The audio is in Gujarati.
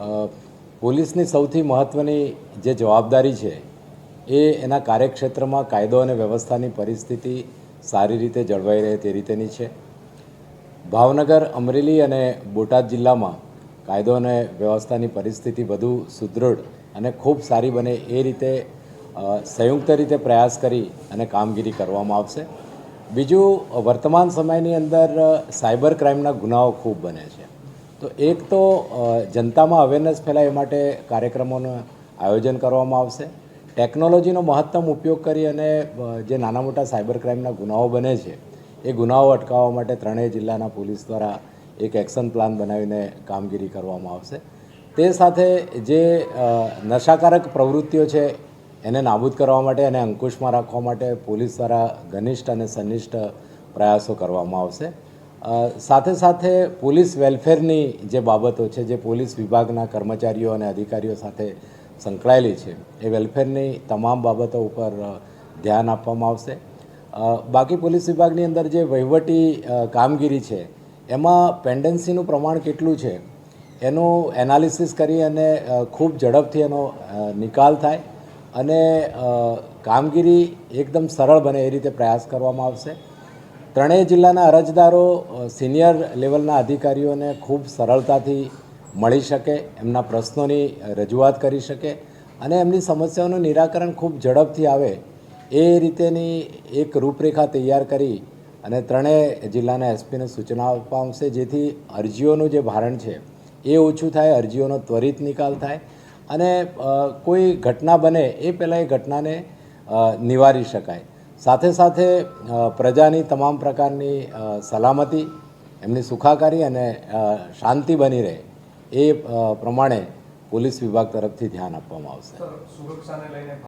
પોલીસની સૌથી મહત્ત્વની જે જવાબદારી છે એ એના કાર્યક્ષેત્રમાં કાયદો અને વ્યવસ્થાની પરિસ્થિતિ સારી રીતે જળવાઈ રહે તે રીતેની છે. ભાવનગર, અમરેલી અને બોટાદ જિલ્લામાં કાયદો અને વ્યવસ્થાની પરિસ્થિતિ વધુ સુદૃઢ અને ખૂબ સારી બને એ રીતે સંયુક્ત રીતે પ્રયાસ કરી અને કામગીરી કરવામાં આવશે. બીજું, વર્તમાન સમયની અંદર સાયબર ક્રાઇમના ગુનાઓ ખૂબ બને છે. તો એક તો જનતામાં અવેરનેસ ફેલાય એ માટે કાર્યક્રમોનું આયોજન કરવામાં આવશે. ટેકનોલોજીનો મહત્તમ ઉપયોગ કરી અને જે નાના મોટા સાયબર ક્રાઇમના ગુનાઓ બને છે એ ગુનાઓ અટકાવવા માટે ત્રણેય જિલ્લાના પોલીસ દ્વારા એક એક્શન પ્લાન બનાવીને કામગીરી કરવામાં આવશે. તે સાથે જે નશાકારક પ્રવૃત્તિઓ છે એને નાબૂદ કરવા માટે અને અંકુશમાં રાખવા માટે પોલીસ દ્વારા ઘનિષ્ઠ અને સનિષ્ઠ પ્રયાસો કરવામાં આવશે. સાથે સાથે પોલીસ વેલફેરની જે બાબતો છે, જે પોલીસ વિભાગના કર્મચારીઓ અને અધિકારીઓ સાથે સંકળાયેલી છે, એ વેલફેરની તમામ બાબતો ઉપર ધ્યાન આપવામાં આવશે. બાકી પોલીસ વિભાગની અંદર જે વહીવટી કામગીરી છે એમાં પેન્ડન્સીનું પ્રમાણ કેટલું છે એનું એનાલિસિસ કરી અને ખૂબ ઝડપથી એનો નિકાલ થાય અને કામગીરી એકદમ સરળ બને એ રીતે પ્રયાસ કરવામાં આવશે. ત્રણેય જિલ્લાના અરજદારો સિનિયર લેવલના અધિકારીઓને ખૂબ સરળતાથી મળી શકે, એમના પ્રશ્નોની રજૂઆત કરી શકે અને એમની સમસ્યાઓનું નિરાકરણ ખૂબ ઝડપથી આવે એ રીતેની એક રૂપરેખા તૈયાર કરી અને ત્રણેય જિલ્લાના એસપીને સૂચના આપવામાં આવશે, જેથી અરજીઓનું જે ભારણ છે એ ઓછું થાય, અરજીઓનો ત્વરિત નિકાલ થાય અને કોઈ ઘટના બને એ પહેલાં એ ઘટનાને નિવારી શકાય. સાથે સાથે પ્રજાની તમામ પ્રકારની સલામતી, એમની સુખાકારી અને શાંતિ બની રહે એ પ્રમાણે પોલીસ વિભાગ તરફથી ધ્યાન આપવામાં આવશે. સુરક્ષાને લઈને